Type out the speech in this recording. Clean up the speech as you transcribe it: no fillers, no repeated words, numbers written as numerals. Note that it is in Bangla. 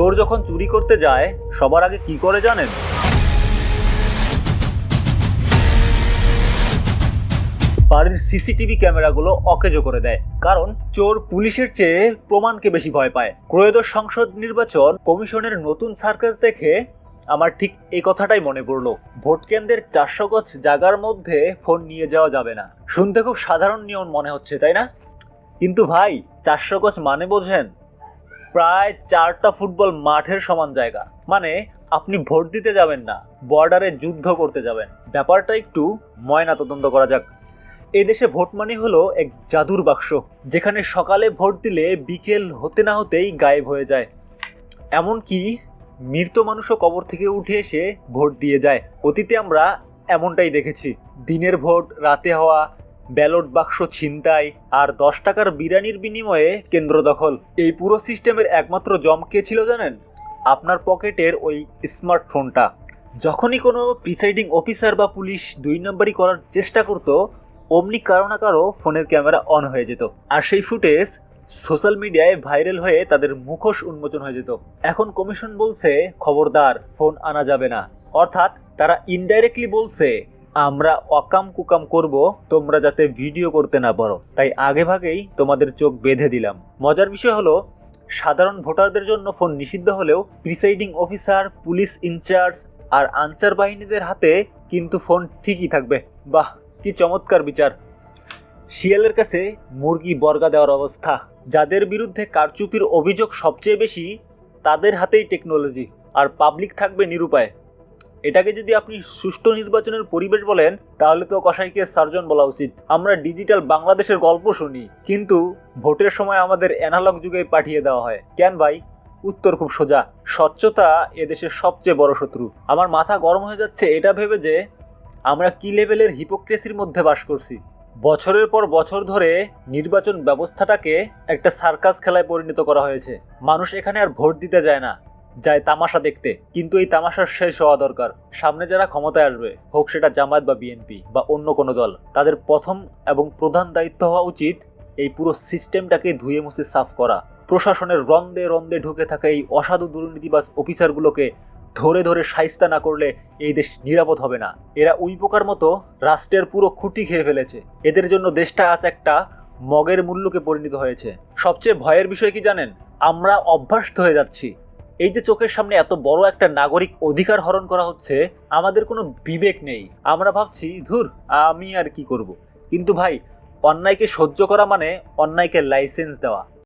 চোর যখন চুরি করতে যায় সবার আগে কি করে জানেন? বাড়ির সিসিটিভি ক্যামেরাগুলো অকেজো করে দেয়, কারণ চোর পুলিশের চেয়ে প্রমাণকে বেশি ভয় পায়। ত্রয়োদশ সংসদ নির্বাচন কমিশনের নতুন সার্কাস দেখে আমার ঠিক এই কথাটাই মনে পড়লো। ভোট কেন্দ্রের 400 গজ জায়গার মধ্যে ফোন নিয়ে যাওয়া যাবে না। শুনতে খুব সাধারণ নিয়ম মনে হচ্ছে, তাই না? কিন্তু ভাই, 400 গজ মানে বোঝেন? প্রায় 4টা ফুটবল মাঠের সমান জায়গা। মানে আপনি ভোট দিতে যাবেন না, বর্ডারে যুদ্ধ করতে যাবেন। ব্যাপারটা একটু ময়না তদন্ত করা যাক। এই দেশে ভোট মানে হলো এক জাদুর বাক্স, যেখানে সকালে ভোট দিলে বিকেল হতে না হতেই গায়েব হয়ে যায়। এমনকি মৃত মানুষও কবর থেকে উঠে এসে ভোট দিয়ে যায়। অতীতে আমরা এমনটাই দেখেছি। দিনের ভোট রাতে হওয়া, ব্যালট বাক্স ছিনতাই, আর 10 টাকার বিরিয়ানির বিনিময়ে কেন্দ্র দখল। এই পুরো সিস্টেমের একমাত্র জম কে ছিল জানেন? আপনার পকেটের ওই স্মার্টফোনটা। যখনই কোনো প্রিসাইডিং অফিসার বা পুলিশ 2 নম্বরই করার চেষ্টা করতো, অমনি কারো না কারো ফোনের ক্যামেরা অন হয়ে যেত, আর সেই ফুটেজ সোশ্যাল মিডিয়ায় ভাইরাল হয়ে তাদের মুখোশ উন্মোচন হয়ে যেত। এখন কমিশন বলছে খবরদার, ফোন আনা যাবে না। অর্থাৎ তারা ইনডাইরেক্টলি বলছে আমরা অকাম কুকাম করব, তোমরা যাতে ভিডিও করতে না পারো, তাই আগে ভাগেই তোমাদের চোখ বেঁধে দিলাম। মজার বিষয় হলো, সাধারণ ভোটারদের জন্য ফোন নিষিদ্ধ হলেও প্রিসাইডিং অফিসার, পুলিশ ইনচার্জ আর আনসার বাহিনীদের হাতে কিন্তু ফোন ঠিকই থাকবে। বাহ, কি চমৎকার বিচার! শিয়ালের কাছে মুরগি বর্গা দেওয়ার অবস্থা। যাদের বিরুদ্ধে কারচুপির অভিযোগ সবচেয়ে বেশি, তাদের হাতেই টেকনোলজি, আর পাবলিক থাকবে নিরুপায়। এটাকে যদি আপনি সুষ্ঠু নির্বাচনের পরিবেশ বলেন, তাহলে তো কসাইকে সার্জন বলা উচিত। আমরা ডিজিটাল বাংলাদেশের গল্প শুনি, কিন্তু ভোটের সময় আমাদের অ্যানালগ যুগে পাঠিয়ে দেওয়া হয় কেন ভাই? উত্তর খুব সোজা, স্বচ্ছতা এদেশের সবচেয়ে বড় শত্রু। আমার মাথা গরম হয়ে যাচ্ছে এটা ভেবে যে আমরা কি লেভেলের হিপোক্রেসির মধ্যে বাস করছি। বছরের পর বছর ধরে নির্বাচন ব্যবস্থাটাকে একটা সার্কাস খেলায় পরিণত করা হয়েছে। মানুষ এখানে আর ভোট দিতে যায় না, যায় তামাশা দেখতে। কিন্তু এই তামাশার শেষ হওয়া দরকার। সামনে যারা ক্ষমতায় আসবে, হোক সেটা জামায়াত বা বিএনপি বা অন্য কোনো দল, তাদের প্রথম এবং প্রধান দায়িত্ব হওয়া উচিত এই পুরো সিস্টেমটাকে ধুয়ে মুছে সাফ করা। প্রশাসনের রন্দে রন্দে ঢুকে থাকা এই অসাধু দুর্নীতিবাজ অফিসারগুলোকে ধরে ধরে শায়েস্তা না করলে এই দেশ নিরাপদ হবে না। এরা উইপোকার মতো রাষ্ট্রের পুরো খুঁটি খেয়ে ফেলেছে। এদের জন্য দেশটা আজ একটা মগের মূল্যকে পরিণত হয়েছে। সবচেয়ে ভয়ের বিষয় কি জানেন? আমরা অভ্যস্ত হয়ে যাচ্ছি। এই যে চোখের সামনে এত বড় একটা নাগরিক অধিকার হরণ করা হচ্ছে, আমাদের কোনো বিবেক নেই। আমরা ভাবছি ধুর, আমি আর কি করব। কিন্তু ভাই, অন্যায়কে সহ্য করা মানে অন্যায়কে লাইসেন্স দেওয়া।